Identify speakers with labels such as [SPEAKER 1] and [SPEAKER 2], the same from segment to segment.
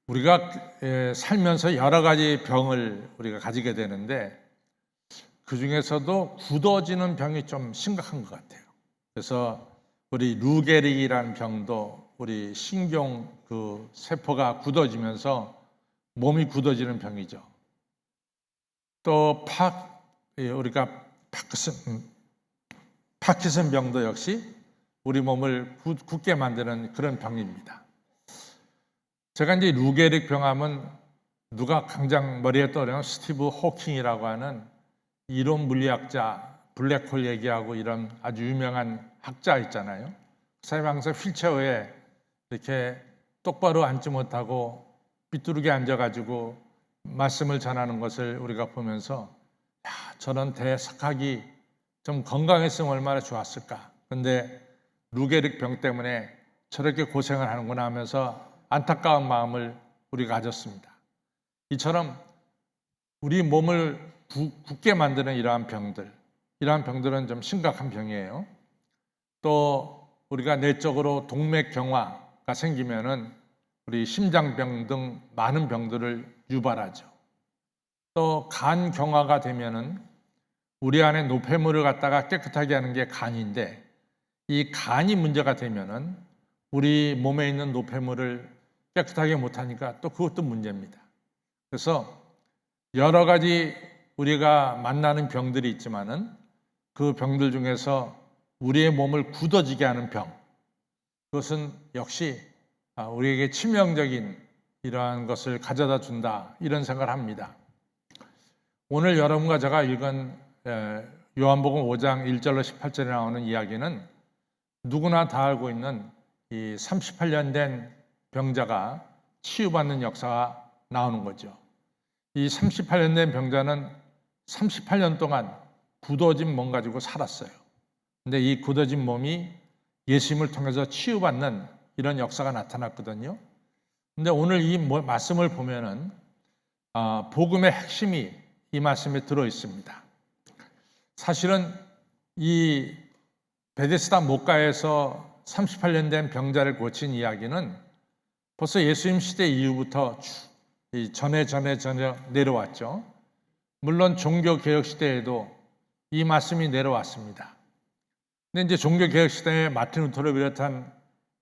[SPEAKER 1] 우리가 살면서 여러 가지 병을 우리가 가지게 되는데 그 중에서도 굳어지는 병이 좀 심각한 것 같아요. 그래서 우리 루게릭이라는 병도 우리 신경 그 세포가 굳어지면서 몸이 굳어지는 병이죠. 또 우리가 파킨슨 병도 역시 우리 몸을 굳게 만드는 그런 병입니다. 제가 이제 루게릭 병하면 누가 당장 머리에 떠오르는 스티브 호킹이라고 하는 이론 물리학자, 블랙홀 얘기하고 이런 아주 유명한 학자 있잖아요. 그 사람이 항상 휠체어에 이렇게 똑바로 앉지 못하고 삐뚤게 앉아가지고 말씀을 전하는 것을 우리가 보면서 저런 대석학이 좀 건강했으면 얼마나 좋았을까. 그런데 루게릭 병 때문에 저렇게 고생을 하는구나 하면서 안타까운 마음을 우리가 가졌습니다. 이처럼 우리 몸을 굳게 만드는 이러한 병들은 좀 심각한 병이에요. 또 우리가 내적으로 동맥경화가 생기면은 우리 심장병 등 많은 병들을 유발하죠. 또 간경화가 되면은 우리 안에 노폐물을 갖다가 깨끗하게 하는 게 간인데 이 간이 문제가 되면은 우리 몸에 있는 노폐물을 깨끗하게 못하니까 또 그것도 문제입니다. 그래서 여러 가지 우리가 만나는 병들이 있지만은 그 병들 중에서 우리의 몸을 굳어지게 하는 병, 그것은 역시 우리에게 치명적인 이러한 것을 가져다 준다, 이런 생각을 합니다. 오늘 여러분과 제가 읽은 요한복음 5장 1절로 18절에 나오는 이야기는 누구나 다 알고 있는 이 38년 된 병자가 치유받는 역사가 나오는 거죠. 이 38년 된 병자는 38년 동안 굳어진 몸 가지고 살았어요. 근데 이 굳어진 몸이 예수님을 통해서 치유받는 이런 역사가 나타났거든요. 근데 오늘 이 말씀을 보면은 복음의 핵심이 이 말씀에 들어 있습니다. 사실은 이 베데스다 목가에서 38년 된 병자를 고친 이야기는 벌써 예수님 시대 이후부터 전에 내려왔죠. 물론 종교개혁 시대에도 이 말씀이 내려왔습니다. 근데 이제 종교개혁 시대에 마틴 루터를 비롯한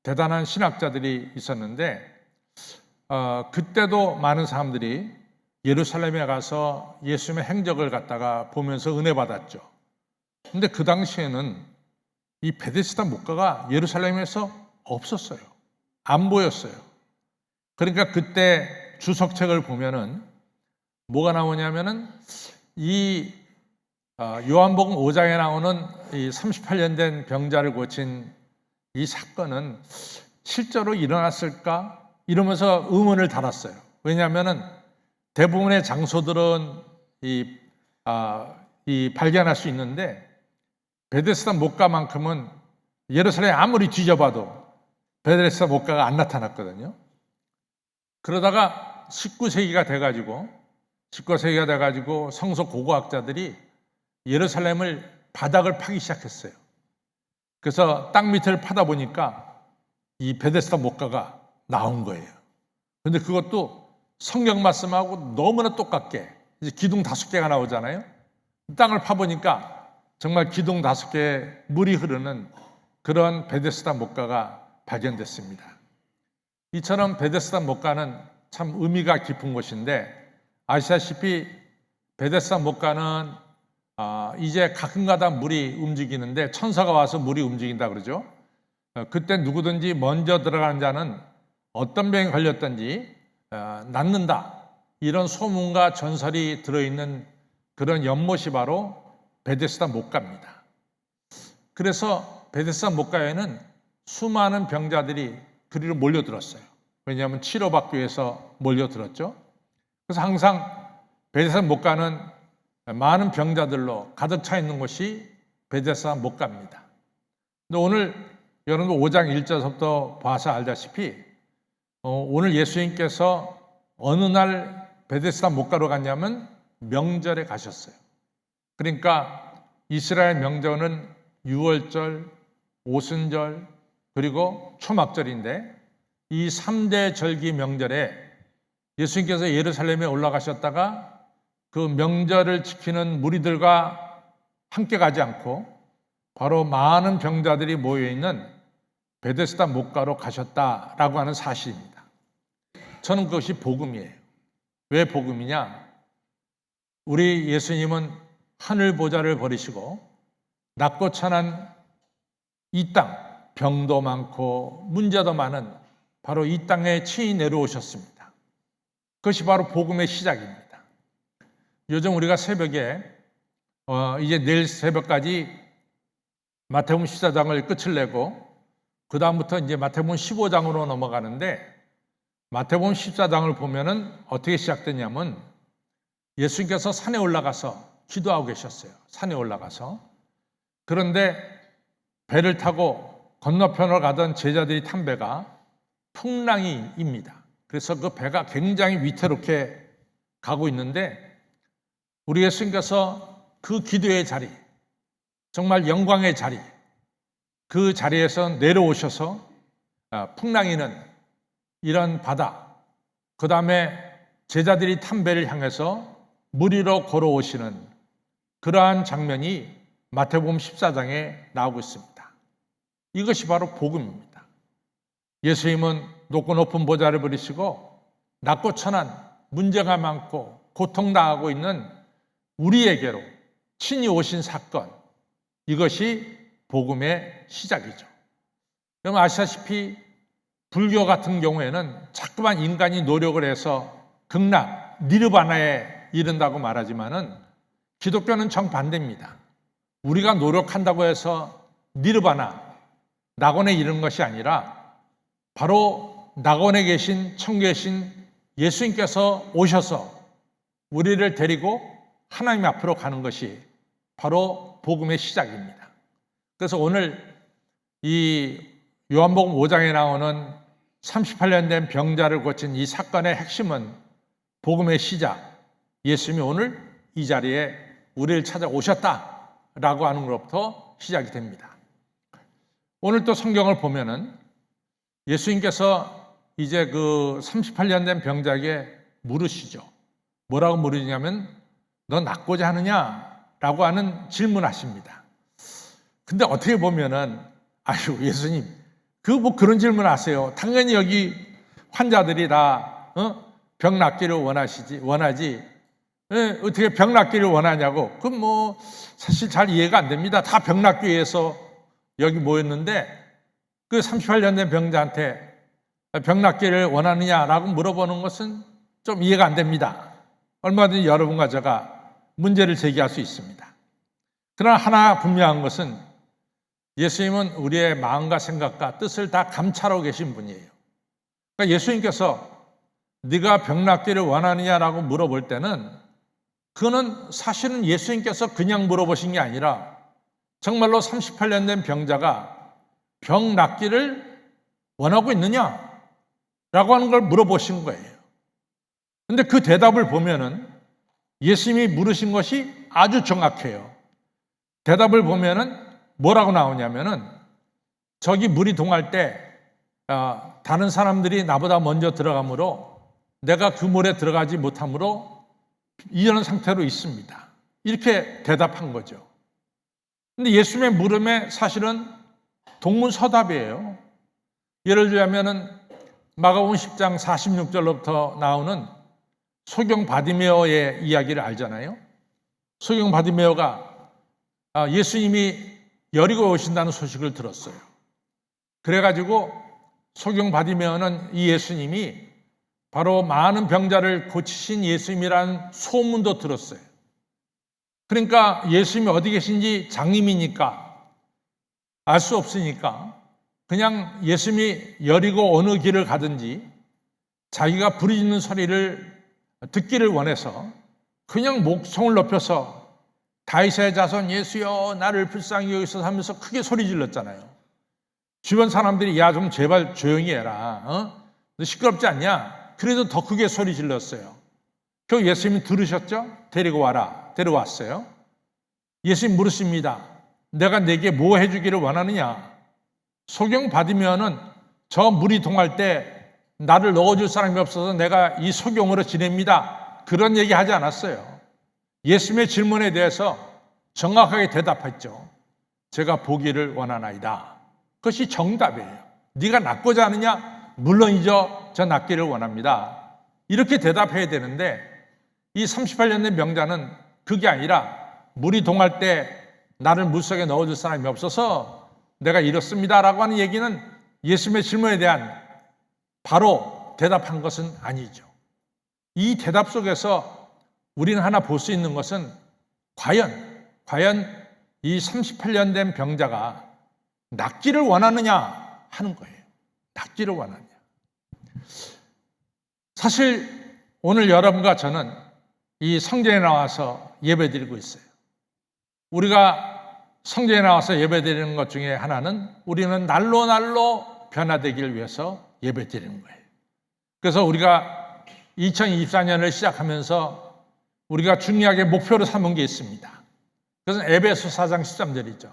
[SPEAKER 1] 대단한 신학자들이 있었는데 그때도 많은 사람들이 예루살렘에 가서 예수님의 행적을 갖다가 보면서 은혜 받았죠. 근데 그 당시에는 이 베데스다 목가가 예루살렘에서 없었어요. 안 보였어요. 그러니까 그때 주석책을 보면은 뭐가 나오냐면은 이 요한복음 5장에 나오는 이 38년 된 병자를 고친 이 사건은 실제로 일어났을까? 이러면서 의문을 달았어요. 왜냐하면은 대부분의 장소들은 발견할 수 있는데 베데스다 목가만큼은 예루살렘에 아무리 뒤져봐도 베데스다 목가가 안 나타났거든요. 그러다가 19세기가 돼가지고 성서 고고학자들이 예루살렘을 바닥을 파기 시작했어요. 그래서 땅 밑을 파다 보니까 이 베데스다 목가가 나온 거예요. 그런데 그것도 성경 말씀하고 너무나 똑같게 이제 기둥 5개가 나오잖아요. 땅을 파보니까 정말 기둥 5개에 물이 흐르는 그런 베데스다 목가가 발견됐습니다. 이처럼 베데스다 목가는 참 의미가 깊은 곳인데 아시다시피 베데스다 목가는 이제 가끔가다 물이 움직이는데 천사가 와서 물이 움직인다 그러죠. 그때 누구든지 먼저 들어가는 자는 어떤 병에 걸렸든지 낫는다, 이런 소문과 전설이 들어있는 그런 연못이 바로 베데스다 목가입니다. 그래서 베데스다 목가에는 수많은 병자들이 그리로 몰려들었어요. 왜냐하면 치료받기 위해서 몰려들었죠. 그래서 항상 베데스다 목가는 많은 병자들로 가득 차 있는 곳이 베데스다 목가입니다. 근데 오늘 여러분 5장 1절부터 봐서 알다시피 오늘 예수님께서 어느 날 베데스다 목가로 갔냐면 명절에 가셨어요. 그러니까 이스라엘 명절은 유월절, 오순절, 그리고 초막절인데 이 3대 절기 명절에 예수님께서 예루살렘에 올라가셨다가 그 명절을 지키는 무리들과 함께 가지 않고 바로 많은 병자들이 모여있는 베데스다 목가로 가셨다라고 하는 사실입니다. 저는 그것이 복음이에요. 왜 복음이냐? 우리 예수님은 하늘 보좌를 버리시고 낮고 천한 이 땅, 병도 많고 문제도 많은 바로 이 땅에 친히 내려오셨습니다. 그것이 바로 복음의 시작입니다. 요즘 우리가 새벽에 이제 내일 새벽까지 마태복음 14장을 끝을 내고 그 다음부터 이제 마태복음 15장으로 넘어가는데 마태복음 14장을 보면은 어떻게 시작되냐면 예수님께서 산에 올라가서 기도하고 계셨어요. 산에 올라가서. 그런데 배를 타고 건너편으로 가던 제자들이 탄 배가 풍랑이입니다. 그래서 그 배가 굉장히 위태롭게 가고 있는데 우리 예수님께서 그 기도의 자리, 정말 영광의 자리, 그 자리에서 내려오셔서 풍랑이는 이런 바다, 그 다음에 제자들이 탄 배를 향해서 물 위로 걸어오시는 그러한 장면이 마태복음 14장에 나오고 있습니다. 이것이 바로 복음입니다. 예수님은 높고 높은 보좌를 버리시고 낮고 천한 문제가 많고 고통당하고 있는 우리에게로 친히 오신 사건, 이것이 복음의 시작이죠. 여러분 아시다시피 불교 같은 경우에는 자꾸만 인간이 노력을 해서 극락, 니르바나에 이른다고 말하지만은 기독교는 정반대입니다. 우리가 노력한다고 해서 니르바나, 낙원에 이르는 것이 아니라 바로 낙원에 계신 천국에 계신 예수님께서 오셔서 우리를 데리고 하나님 앞으로 가는 것이 바로 복음의 시작입니다. 그래서 오늘 이 요한복음 5장에 나오는 38년 된 병자를 고친 이 사건의 핵심은 복음의 시작, 예수님이 오늘 이 자리에 우리를 찾아오셨다라고 하는 것부터 시작이 됩니다. 오늘 또 성경을 보면은 예수님께서 이제 그 38년 된 병자에게 물으시죠. 뭐라고 물으냐면 너 낫고자 하느냐? 라고 하는 질문하십니다. 근데 어떻게 보면은 아유 예수님 그런 질문 하세요. 당연히 여기 환자들이 다 병 낫기를 원하지 어떻게 병 낫기를 원하냐고. 그건 뭐 사실 잘 이해가 안 됩니다. 다 병 낫기 위해서 여기 모였는데 그 38년 된 병자한테 병 낫기를 원하느냐라고 물어보는 것은 좀 이해가 안 됩니다. 얼마든지 여러분과 제가 문제를 제기할 수 있습니다. 그러나 하나 분명한 것은 예수님은 우리의 마음과 생각과 뜻을 다 감찰하고 계신 분이에요. 그러니까 예수님께서 네가 병 낫기를 원하느냐라고 물어볼 때는 그거는 사실은 예수님께서 그냥 물어보신 게 아니라 정말로 38년 된 병자가 병 낫기를 원하고 있느냐라고 하는 걸 물어보신 거예요. 그런데 그 대답을 보면은 예수님이 물으신 것이 아주 정확해요. 대답을 보면은 뭐라고 나오냐면은 저기 물이 동할 때 다른 사람들이 나보다 먼저 들어가므로 내가 그 물에 들어가지 못하므로 이런 상태로 있습니다. 이렇게 대답한 거죠. 근데 예수님의 물음에 사실은 동문서답이에요. 예를 들자면은 마가복음 10장 46절로부터 나오는 소경 바디메오의 이야기를 알잖아요. 소경 바디메오가 예수님이 여리고에 오신다는 소식을 들었어요. 그래가지고 소경 바디메오는 이 예수님이 바로 많은 병자를 고치신 예수님이라는 소문도 들었어요. 그러니까 예수님이 어디 계신지 장님이니까 알 수 없으니까 그냥 예수님이 여리고 어느 길을 가든지 자기가 부르짖는 소리를 듣기를 원해서 그냥 목청을 높여서 다윗의 자손 예수여 나를 불쌍히 여기소서 하면서 크게 소리 질렀잖아요. 주변 사람들이 야 좀 제발 조용히 해라. 너 시끄럽지 않냐? 그래도 더 크게 소리 질렀어요. 결국 예수님이 들으셨죠? 데리고 와라. 데려왔어요. 예수님 물으십니다. 내가 네게 뭐 해주기를 원하느냐? 소경 받으면은 저 물이 동할 때 나를 넣어줄 사람이 없어서 내가 이 소경으로 지냅니다. 그런 얘기 하지 않았어요. 예수님의 질문에 대해서 정확하게 대답했죠. 제가 보기를 원하나이다. 그것이 정답이에요. 네가 낫고자 하느냐? 물론이죠. 저 낫기를 원합니다. 이렇게 대답해야 되는데 이 38년 된 병자는 그게 아니라 물이 동할 때 나를 물속에 넣어줄 사람이 없어서 내가 이렇습니다라고 하는 얘기는 예수님의 질문에 대한 바로 대답한 것은 아니죠. 이 대답 속에서 우리는 하나 볼 수 있는 것은 과연 이 38년 된 병자가 낫기를 원하느냐 하는 거예요. 낫기를 원하느냐. 사실 오늘 여러분과 저는 이 성전에 나와서 예배드리고 있어요. 우리가 성전에 나와서 예배드리는 것 중에 하나는 우리는 날로 변화되기를 위해서 예배드리는 거예요. 그래서 우리가 2024년을 시작하면서 우리가 중요하게 목표로 삼은 게 있습니다. 그것은 에베소 4장 13절이죠.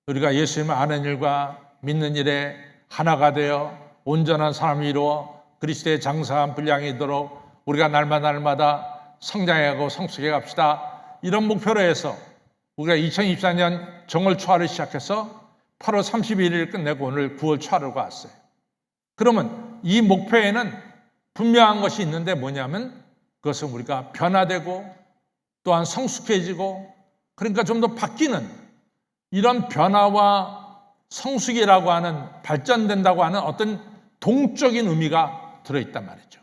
[SPEAKER 1] 우리가 예수님을 아는 일과 믿는 일에 하나가 되어 온전한 사람이 이루어 그리스도의 장사한 분량이 있도록 우리가 날마다 성장해가고 성숙해 갑시다. 이런 목표로 해서 우리가 2024년 정월 초하를 시작해서 8월 31일을 끝내고 오늘 9월 초하루가 왔어요. 그러면 이 목표에는 분명한 것이 있는데 뭐냐면 그것은 우리가 변화되고 또한 성숙해지고 그러니까 좀 더 바뀌는 이런 변화와 성숙이라고 하는 발전된다고 하는 어떤 동적인 의미가 들어있단 말이죠.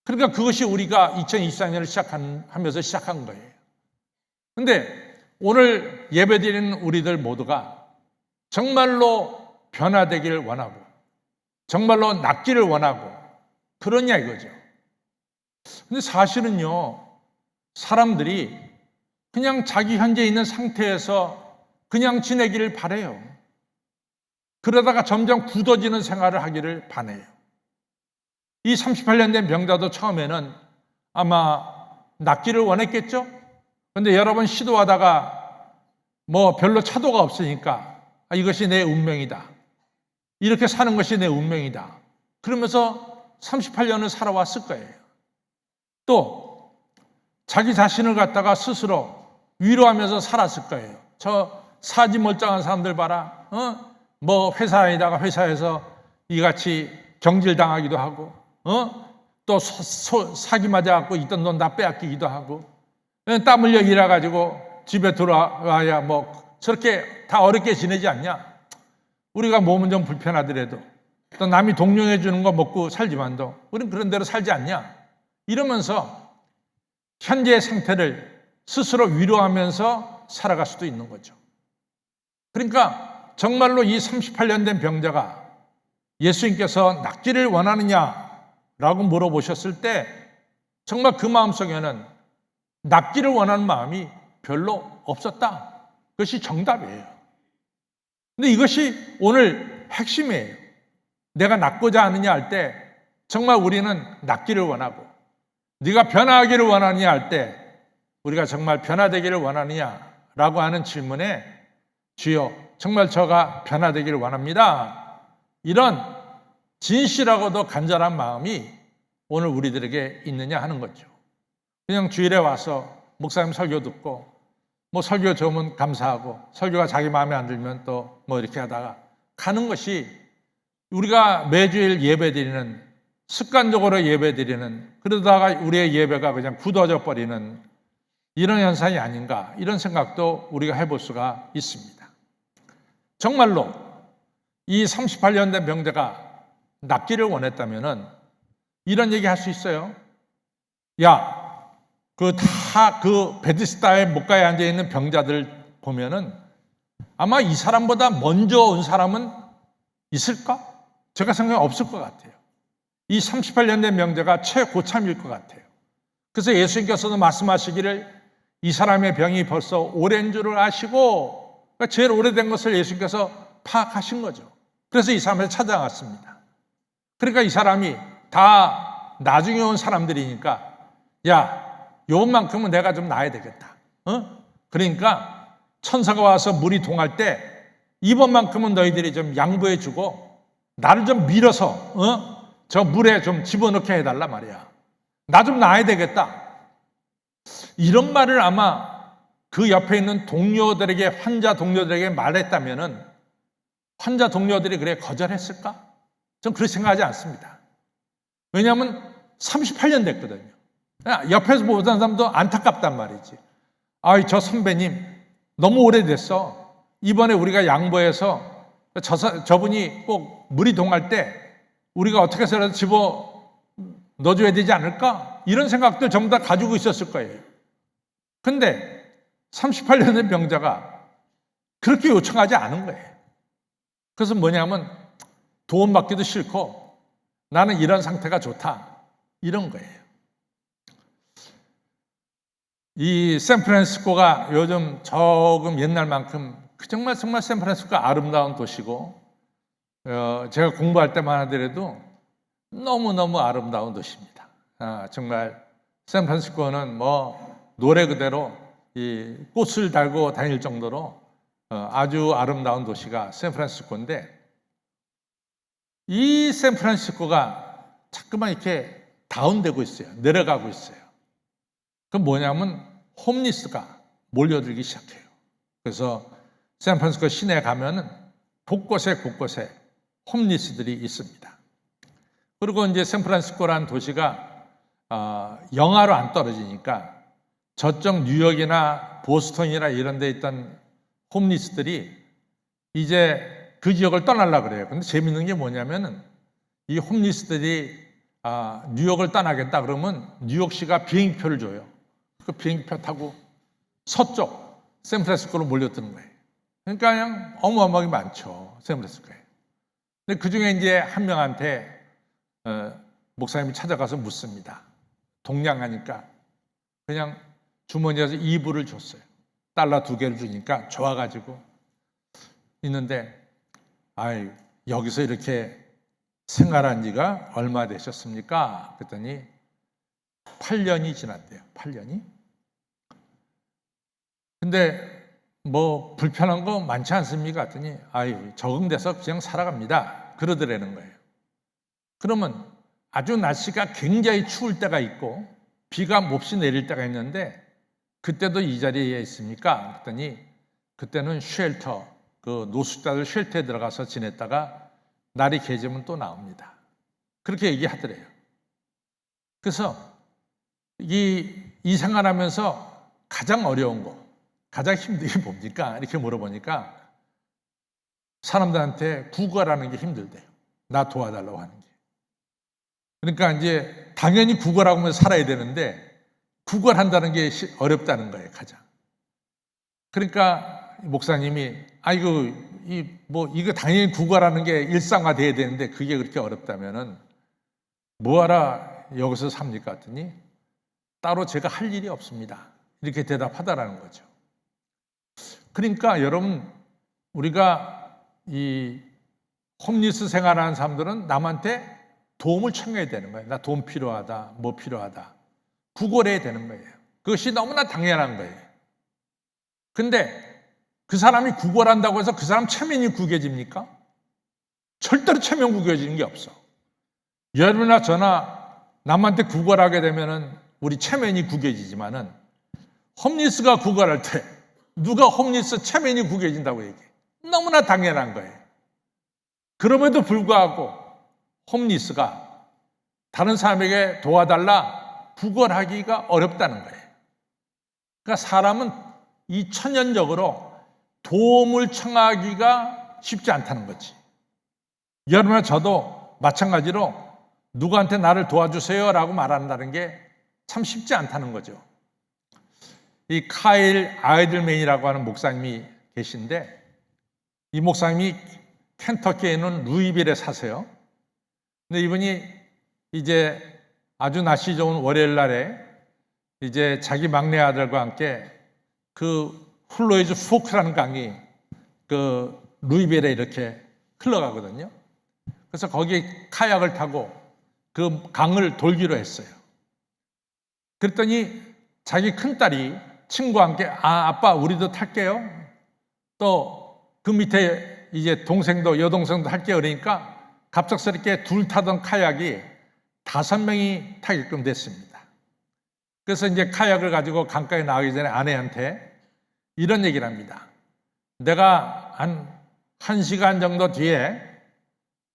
[SPEAKER 1] 그러니까 그것이 우리가 2024년을 시작하면서 시작한 거예요. 그런데 오늘 예배드리는 우리들 모두가 정말로 변화되기를 원하고 정말로 낫기를 원하고 그러냐 이거죠. 근데 사실은요, 사람들이 그냥 자기 현재 있는 상태에서 그냥 지내기를 바래요. 그러다가 점점 굳어지는 생활을 하기를 바래요. 이 38년 된 병자도 처음에는 아마 낫기를 원했겠죠? 그런데 여러 번 시도하다가 뭐 별로 차도가 없으니까 이것이 내 운명이다. 이렇게 사는 것이 내 운명이다. 그러면서 38년을 살아왔을 거예요. 또 자기 자신을 갖다가 스스로 위로하면서 살았을 거예요. 저 사지 멀쩡한 사람들 봐라. 뭐 회사에다가 회사에서 이같이 경질당하기도 하고 또 사기 맞아갖고 있던 돈 다 빼앗기기도 하고 땀 흘려 일해가지고 집에 들어와야 뭐 저렇게 다 어렵게 지내지 않냐? 우리가 몸은 좀 불편하더라도 또 남이 동용해 주는 거 먹고 살지만도 우리는 그런 대로 살지 않냐? 이러면서 현재의 상태를 스스로 위로하면서 살아갈 수도 있는 거죠. 그러니까 정말로 이 38년 된 병자가 예수님께서 낫기를 원하느냐라고 물어보셨을 때 정말 그 마음속에는 낫기를 원하는 마음이 별로 없었다. 그것이 정답이에요. 근데 이것이 오늘 핵심이에요. 내가 낫고자 하느냐 할 때 정말 우리는 낫기를 원하고 네가 변화하기를 원하느냐 할 때 우리가 정말 변화되기를 원하느냐라고 하는 질문에 주여 정말 저가 변화되기를 원합니다. 이런 진실하고도 간절한 마음이 오늘 우리들에게 있느냐 하는 거죠. 그냥 주일에 와서 목사님 설교 듣고 뭐 설교 좋으면 감사하고 설교가 자기 마음에 안 들면 또 뭐 이렇게 하다가 가는 것이 우리가 매주일 예배드리는 습관적으로 예배드리는 그러다가 우리의 예배가 그냥 굳어져 버리는 이런 현상이 아닌가 이런 생각도 우리가 해볼 수가 있습니다. 정말로 이 38년 된 병자가 낫기를 원했다면은 이런 얘기 할 수 있어요. 야, 그 베드스다의 목가에 앉아 있는 병자들 보면은 아마 이 사람보다 먼저 온 사람은 있을까? 제가 생각하면 없을 것 같아요. 이 38년 된 병자가 최고참일 것 같아요. 그래서 예수님께서도 말씀하시기를 이 사람의 병이 벌써 오랜 줄을 아시고 그러니까 제일 오래된 것을 예수님께서 파악하신 거죠. 그래서 이 사람을 찾아갔습니다. 그러니까 이 사람이 다 나중에 온 사람들이니까 야, 요만큼은 내가 좀 나아야 되겠다. 그러니까 천사가 와서 물이 동할 때 이번만큼은 너희들이 좀 양보해 주고 나를 좀 밀어서 저 물에 좀 집어넣게 해달라 말이야. 나 좀 나아야 되겠다. 이런 말을 아마 그 옆에 있는 동료들에게, 환자 동료들에게 말했다면은 환자 동료들이 그래 거절했을까? 전 그렇게 생각하지 않습니다. 왜냐하면 38년 됐거든요. 옆에서 보던 사람도 안타깝단 말이지. 아이, 저 선배님 너무 오래됐어. 이번에 우리가 양보해서 저분이 꼭 물이 동할 때 우리가 어떻게 해서라도 집어 넣어줘야 되지 않을까? 이런 생각들 전부 다 가지고 있었을 거예요. 근데 38년 된 병자가 그렇게 요청하지 않은 거예요. 그래서 뭐냐면 도움받기도 싫고 나는 이런 상태가 좋다. 이런 거예요. 이 샌프란시스코가 요즘 조금 옛날만큼 정말 샌프란시스코가 아름다운 도시고 제가 공부할 때만 하더라도 너무너무 아름다운 도시입니다. 정말 샌프란시스코는 뭐 노래 그대로 이 꽃을 달고 다닐 정도로 아주 아름다운 도시가 샌프란시스코인데 이 샌프란시스코가 자꾸만 이렇게 다운되고 있어요. 내려가고 있어요. 그건 뭐냐면 홈리스가 몰려들기 시작해요. 그래서 샌프란시스코 시내에 가면은 곳곳에 홈리스들이 있습니다. 그리고 이제 샌프란시스코라는 도시가 영하로 안 떨어지니까 저쪽 뉴욕이나 보스턴이나 이런 데 있던 홈리스들이 이제 그 지역을 떠나려고 그래요. 근데 재밌는 게 뭐냐면은 이 홈리스들이 뉴욕을 떠나겠다 그러면 뉴욕시가 비행표를 줘요. 그 비행표 타고 서쪽 샌프란시스코로 몰려드는 거예요. 그러니까 그냥 어마어마하게 많죠. 샌프란시스코에. 근데 그 중에 이제 한 명한테 목사님이 찾아가서 묻습니다. 동냥하니까 그냥 주머니에서 이불을 줬어요. 달러 2개를 주니까 좋아가지고 있는데 아이, 여기서 이렇게 생활한 지가 얼마 되셨습니까? 그랬더니 8년이 지났대요. 8년이? 근데 뭐 불편한 거 많지 않습니까? 그랬더니 아유, 적응돼서 그냥 살아갑니다. 그러더라는 거예요. 그러면 아주 날씨가 굉장히 추울 때가 있고 비가 몹시 내릴 때가 있는데 그때도 이 자리에 있습니까? 그랬더니 그때는 쉘터, 그 노숙자들 쉘터에 들어가서 지냈다가 날이 개지면 또 나옵니다. 그렇게 얘기하더래요. 그래서 이 생활하면서 가장 어려운 거, 가장 힘든 게 뭡니까? 이렇게 물어보니까 사람들한테 구걸하는 게 힘들대요. 나 도와달라고 하는 게. 그러니까 이제 당연히 구걸하고 하면서 살아야 되는데 구걸한다는 게 어렵다는 거예요, 가장. 그러니까 목사님이 이거 당연히 구걸하는 게 일상화돼야 되는데 그게 그렇게 어렵다면은 뭐하라 여기서 삽니까? 했더니 따로 제가 할 일이 없습니다. 이렇게 대답하다라는 거죠. 그러니까 여러분, 우리가 이 홈리스 생활하는 사람들은 남한테 도움을 청해야 되는 거예요. 나 도움 필요하다, 뭐 필요하다. 구걸해야 되는 거예요. 그것이 너무나 당연한 거예요. 근데 그 사람이 구걸한다고 해서 그 사람 체면이 구겨집니까? 절대로 체면 구겨지는 게 없어. 여러분이나 저나 남한테 구걸하게 되면은 우리 체면이 구겨지지만은 홈리스가 구걸할 때 누가 홈리스 체면이 구겨진다고 얘기해. 너무나 당연한 거예요. 그럼에도 불구하고 홈리스가 다른 사람에게 도와달라 구걸하기가 어렵다는 거예요. 그러니까 사람은 이 천연적으로 도움을 청하기가 쉽지 않다는 거지. 여러분과 저도 마찬가지로 누구한테 나를 도와주세요 라고 말한다는 게 참 쉽지 않다는 거죠. 이 카일 아이들맨이라고 하는 목사님이 계신데 이 목사님이 켄터키에 있는 루이빌에 사세요. 근데 이분이 이제 아주 날씨 좋은 월요일 날에 이제 자기 막내 아들과 함께 그 플로이즈 포크라는 강이 그 루이빌에 이렇게 흘러가거든요. 그래서 거기 카약을 타고 그 강을 돌기로 했어요. 그랬더니 자기 큰딸이 친구와 함께 아빠 우리도 탈게요. 또 그 밑에 이제 동생도 여동생도 할게요. 그러니까 갑작스럽게 둘 타던 카약이 5명이 타게끔 됐습니다. 그래서 이제 카약을 가지고 강가에 나가기 전에 아내한테 이런 얘기를 합니다. 내가 한 1시간 정도 뒤에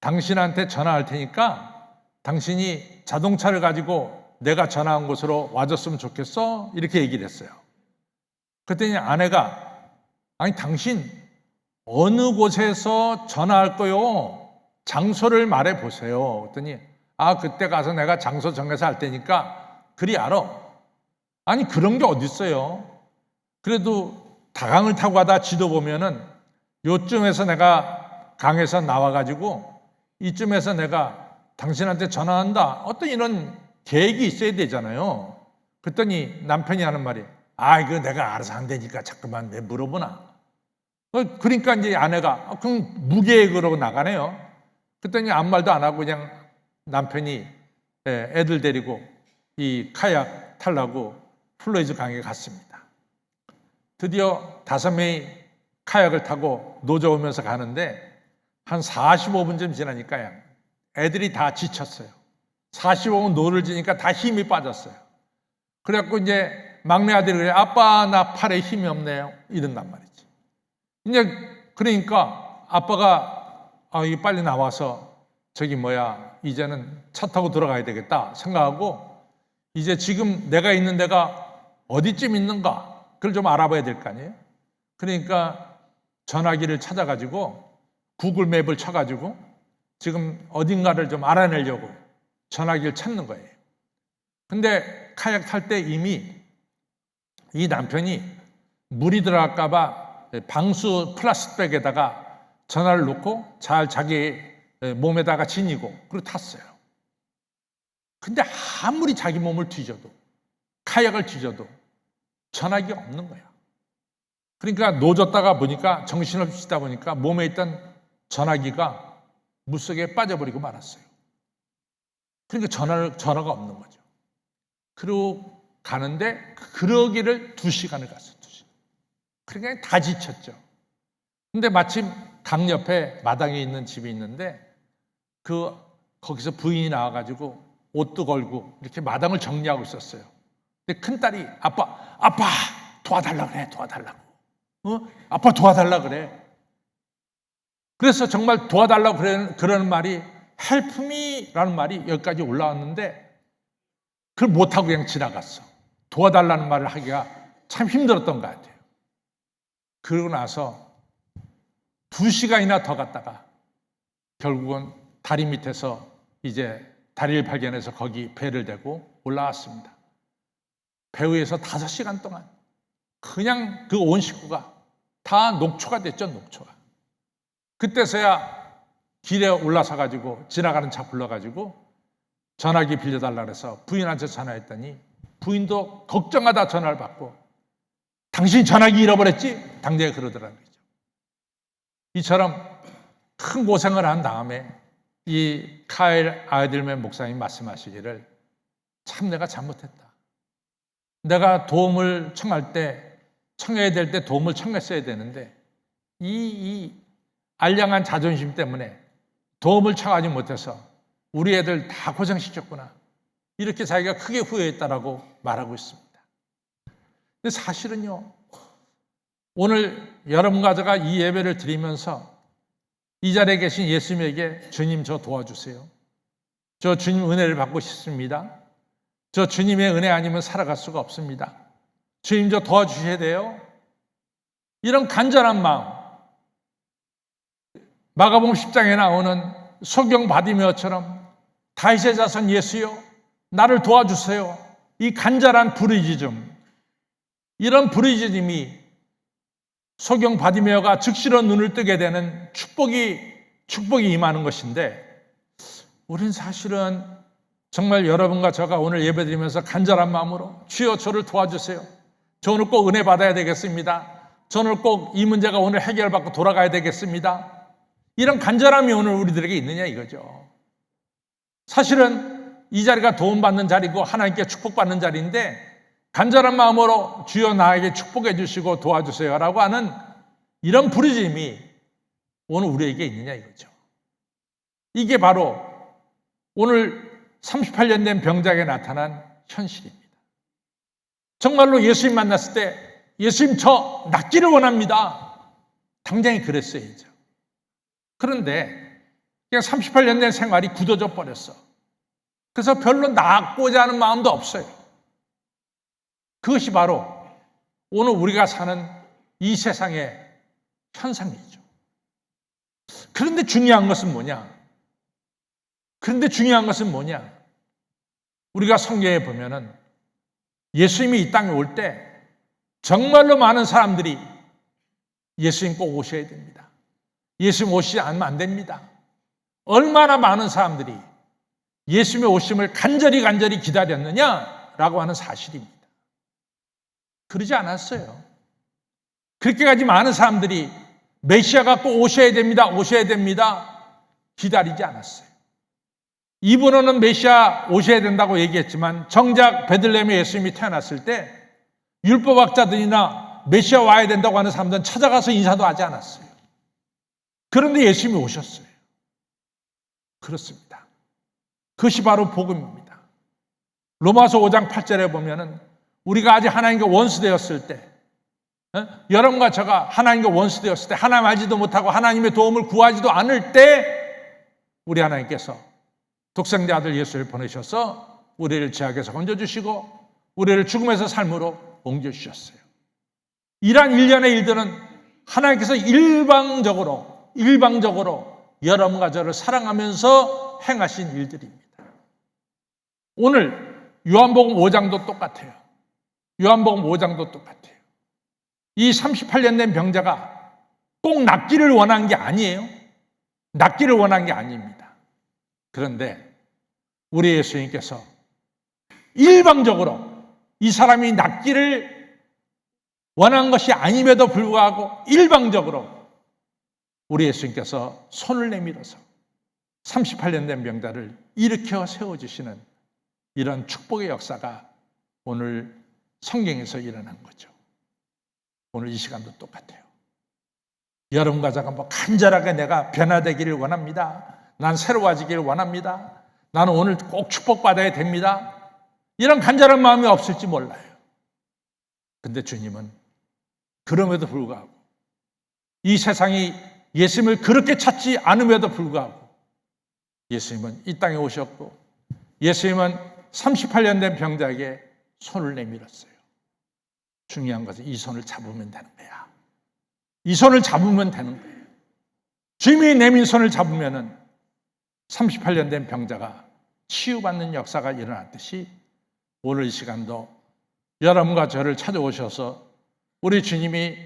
[SPEAKER 1] 당신한테 전화할 테니까 당신이 자동차를 가지고 내가 전화한 곳으로 와줬으면 좋겠어? 이렇게 얘기를 했어요. 그랬더니 아내가 아니 당신 어느 곳에서 전화할 거요? 장소를 말해 보세요. 그랬더니 그때 가서 내가 장소 정해서 할 테니까 그리 알아. 아니 그런 게 어디 있어요? 그래도 다강을 타고 가다 지도 보면은 요쯤에서 내가 강에서 나와가지고 이쯤에서 내가 당신한테 전화한다. 어떤 이런 계획이 있어야 되잖아요. 그랬더니 남편이 하는 말이 이거 내가 알아서 한다니까 자꾸만 왜 물어보나. 그러니까 이제 아내가 그럼 무계획으로 나가네요. 그랬더니 아무 말도 안 하고 그냥 남편이 애들 데리고 이 카약 타려고 플로리즈 강에 갔습니다. 드디어 5명이 카약을 타고 노저우면서 가는데 한 45분쯤 지나니까 애들이 다 지쳤어요. 45분 노를 지니까 다 힘이 빠졌어요. 그래갖고 이제 막내 아들이 그래, 아빠 나 팔에 힘이 없네요. 이런단 말이지. 이제 그러니까 아빠가 이 빨리 나와서 이제는 차 타고 들어가야 되겠다 생각하고 이제 지금 내가 있는 데가 어디쯤 있는가 그걸 좀 알아봐야 될 거 아니에요. 그러니까 전화기를 찾아가지고 구글 맵을 쳐가지고 지금 어딘가를 좀 알아내려고 전화기를 찾는 거예요. 근데 카약 탈 때 이미 이 남편이 물이 들어갈까봐 방수 플라스틱백에다가 전화를 놓고 잘 자기 몸에다가 지니고 그리고 탔어요. 근데 아무리 자기 몸을 뒤져도 카약을 뒤져도 전화기가 없는 거야. 그러니까 노졌다가 보니까 정신없이 있다 보니까 몸에 있던 전화기가 물속에 빠져버리고 말았어요. 그러니까 전화가 없는 거죠. 그리고 가는데 그러기를 2시간을 갔어요. 2시간. 그러니까 다 지쳤죠. 근데 마침 강 옆에 마당에 있는 집이 있는데 거기서 부인이 나와가지고 옷도 걸고 이렇게 마당을 정리하고 있었어요. 근데 큰딸이 아빠 도와달라 그래. 도와달라고. 아빠 도와달라 그래. 그래서 정말 도와달라고 그러는 말이 help me라는 말이 여기까지 올라왔는데 그걸 못하고 그냥 지나갔어. 도와달라는 말을 하기가 참 힘들었던 것 같아요. 그러고 나서 2시간이나 더 갔다가 결국은 다리 밑에서 이제 다리를 발견해서 거기 배를 대고 올라왔습니다. 배 위에서 5시간 동안 그냥 그 온 식구가 다 녹초가 됐죠. 녹초가. 그때서야 길에 올라서가지고 지나가는 차 불러가지고 전화기 빌려달라 그래서 부인한테 전화했더니 부인도 걱정하다 전화를 받고 당신이 전화기 잃어버렸지? 당장에 그러더라는 거죠. 이처럼 큰 고생을 한 다음에 이 카일 아이들맨 목사님 말씀하시기를 참 내가 잘못했다. 내가 도움을 청해야 될 때 도움을 청했어야 되는데 이 알량한 자존심 때문에 도움을 청하지 못해서 우리 애들 다 고생시켰구나. 이렇게 자기가 크게 후회했다라고 말하고 있습니다. 근데 사실은요, 오늘 여러분과 제가 이 예배를 드리면서 이 자리에 계신 예수님에게 주님 저 도와주세요. 저 주님 은혜를 받고 싶습니다. 저 주님의 은혜 아니면 살아갈 수가 없습니다. 주님 저 도와주셔야 돼요. 이런 간절한 마음, 마가복음 10장에 나오는 소경 바디메어처럼 다윗의 자손 예수여 나를 도와주세요. 이 간절한 부르짖음, 이런 부르짖음이 소경 바디메어가 즉시로 눈을 뜨게 되는 축복이 임하는 것인데 우리는 사실은 정말 여러분과 제가 오늘 예배드리면서 간절한 마음으로 주여 저를 도와주세요. 저 오늘 꼭 은혜 받아야 되겠습니다. 저는 꼭 이 문제가 오늘 해결받고 돌아가야 되겠습니다. 이런 간절함이 오늘 우리들에게 있느냐 이거죠. 사실은 이 자리가 도움받는 자리고 하나님께 축복받는 자리인데 간절한 마음으로 주여 나에게 축복해 주시고 도와주세요 라고 하는 이런 부르짖음이 오늘 우리에게 있느냐 이거죠. 이게 바로 오늘 38년 된 병자에게 나타난 현실입니다. 정말로 예수님 만났을 때 예수님 저 낫기를 원합니다. 당장에 그랬어야죠. 그런데 그냥 38년 된 생활이 굳어져 버렸어. 그래서 별로 낫고자 하는 마음도 없어요. 그것이 바로 오늘 우리가 사는 이 세상의 현상이죠. 그런데 중요한 것은 뭐냐? 우리가 성경에 보면은 예수님이 이 땅에 올 때 정말로 많은 사람들이 예수님 꼭 오셔야 됩니다. 예수님 오시지 않으면 안 됩니다. 얼마나 많은 사람들이 예수님의 오심을 간절히 기다렸느냐라고 하는 사실입니다. 그러지 않았어요. 그렇게까지 많은 사람들이 메시아가 꼭 오셔야 됩니다. 기다리지 않았어요. 입으로는 메시아 오셔야 된다고 얘기했지만 정작 베들레헴에 예수님이 태어났을 때 율법학자들이나 메시아 와야 된다고 하는 사람들은 찾아가서 인사도 하지 않았어요. 그런데 예수님이 오셨어요. 그렇습니다. 그것이 바로 복음입니다. 로마서 5장 8절에 보면은 우리가 아직 하나님과 원수되었을 때, 여러분과 저가 하나님과 원수되었을 때, 하나님 알지도 못하고 하나님의 도움을 구하지도 않을 때 우리 하나님께서 독생자 아들 예수를 보내셔서 우리를 죄악에서 건져주시고 우리를 죽음에서 삶으로 옮겨주셨어요. 이러한 일련의 일들은 하나님께서 일방적으로 여러분과 저를 사랑하면서 행하신 일들입니다. 오늘 요한복음 5장도 똑같아요. 이 38년 된 병자가 꼭 낫기를 원한 게 아니에요. 낫기를 원한 게 아닙니다. 그런데 우리 예수님께서 일방적으로 이 사람이 낫기를 원한 것이 아님에도 불구하고 일방적으로 우리 예수님께서 손을 내밀어서 38년 된 병자를 일으켜 세워주시는 이런 축복의 역사가 오늘 성경에서 일어난 거죠. 오늘 이 시간도 똑같아요. 여러분과 제가 간절하게 내가 변화되기를 원합니다. 난 새로워지기를 원합니다. 나는 오늘 꼭 축복받아야 됩니다. 이런 간절한 마음이 없을지 몰라요. 근데 주님은 그럼에도 불구하고 이 세상이 예수님을 그렇게 찾지 않음에도 불구하고 예수님은 이 땅에 오셨고 예수님은 38년 된 병자에게 손을 내밀었어요. 중요한 것은 이 손을 잡으면 되는 거야. 이 손을 잡으면 되는 거예요. 주님이 내민 손을 잡으면은 38년 된 병자가 치유받는 역사가 일어났듯이 오늘 이 시간도 여러분과 저를 찾아오셔서 우리 주님이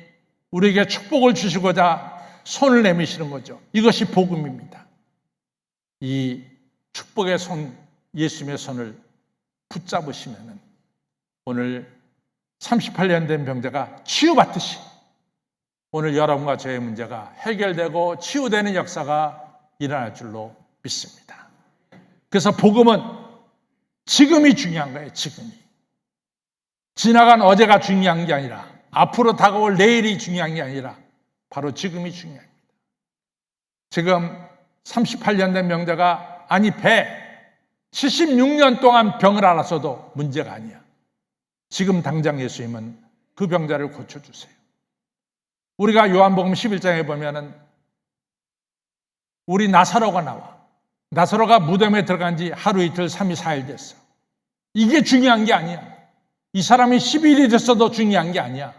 [SPEAKER 1] 우리에게 축복을 주시고자 손을 내미시는 거죠. 이것이 복음입니다. 이 축복의 손, 예수님의 손을 붙잡으시면은 오늘 38년 된 병자가 치유받듯이 오늘 여러분과 저의 문제가 해결되고 치유되는 역사가 일어날 줄로 믿습니다. 그래서 복음은 지금이 중요한 거예요. 지금이. 지나간 어제가 중요한 게 아니라 앞으로 다가올 내일이 중요한 게 아니라 바로 지금이 중요합니다. 지금 38년 된 병자가 76년 동안 병을 앓았어도 문제가 아니야. 지금 당장 예수님은 그 병자를 고쳐주세요. 우리가 요한복음 11장에 보면은 우리 나사로가 나와. 나사로가 무덤에 들어간 지 하루 이틀 3일 4일 됐어. 이게 중요한 게 아니야. 이 사람이 10일이 됐어도 중요한 게 아니야.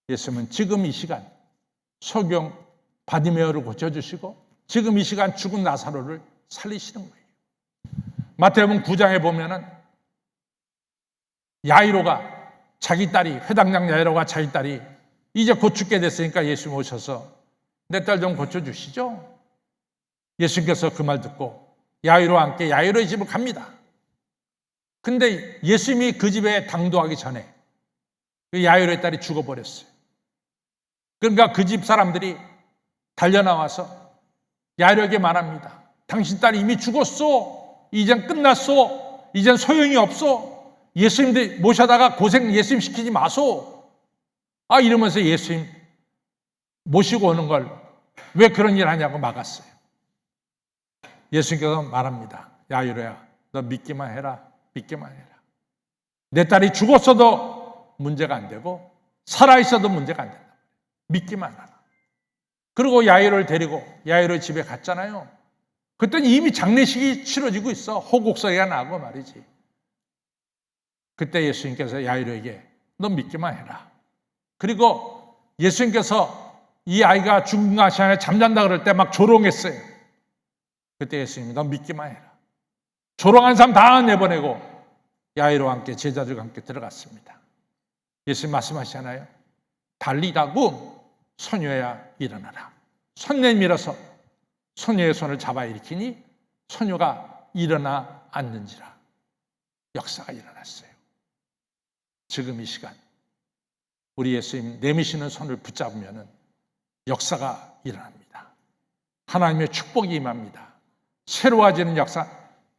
[SPEAKER 1] 예수님은 지금 이 시간 소경 바디메어를 고쳐주시고 지금 이 시간 죽은 나사로를 살리시는 거예요. 마태복음 9장에 보면은 야이로가 자기 딸이 회당장 야이로가 자기 딸이 이제 곧 죽게 됐으니까 예수님 오셔서 내 딸 좀 고쳐주시죠. 예수님께서 그 말 듣고 야이로와 함께 야이로의 집을 갑니다. 근데 예수님이 그 집에 당도하기 전에 그 야이로의 딸이 죽어버렸어요. 그러니까 그 집 사람들이 달려나와서 야이로에게 말합니다. 당신 딸이 이미 죽었어. 이젠 끝났어. 이젠 소용이 없어. 예수님들 모셔다가 고생 예수님 시키지 마소. 이러면서 예수님 모시고 오는 걸 왜 그런 일 하냐고 막았어요. 예수님께서 말합니다. 야이로야, 너 믿기만 해라. 믿기만 해라. 내 딸이 죽었어도 문제가 안 되고 살아있어도 문제가 안 된다. 믿기만 하라. 그리고 야이로를 데리고 야이로 집에 갔잖아요. 그때는 이미 장례식이 치러지고 있어. 호곡소리가 나고 말이지. 그때 예수님께서 야이로에게 너 믿기만 해라. 그리고 예수님께서 이 아이가 죽은 것이 아니라 잠잔다 그럴 때 막 조롱했어요. 그때 예수님이 너 믿기만 해라. 조롱한 사람 다 내보내고 야이로와 함께 제자들과 함께 들어갔습니다. 예수님 말씀하시잖아요. 달리다고 소녀야 일어나라. 손 내밀어서 소녀의 손을 잡아 일으키니 소녀가 일어나 앉는지라. 역사가 일어났어요. 지금 이 시간 우리 예수님 내미시는 손을 붙잡으면 역사가 일어납니다. 하나님의 축복이 임합니다. 새로워지는 역사,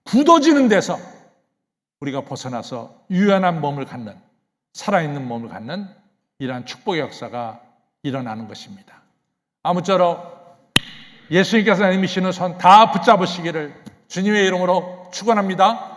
[SPEAKER 1] 굳어지는 데서 우리가 벗어나서 유연한 몸을 갖는, 살아있는 몸을 갖는 이러한 축복의 역사가 일어나는 것입니다. 아무쪼록 예수님께서 내미시는 손 다 붙잡으시기를 주님의 이름으로 축원합니다.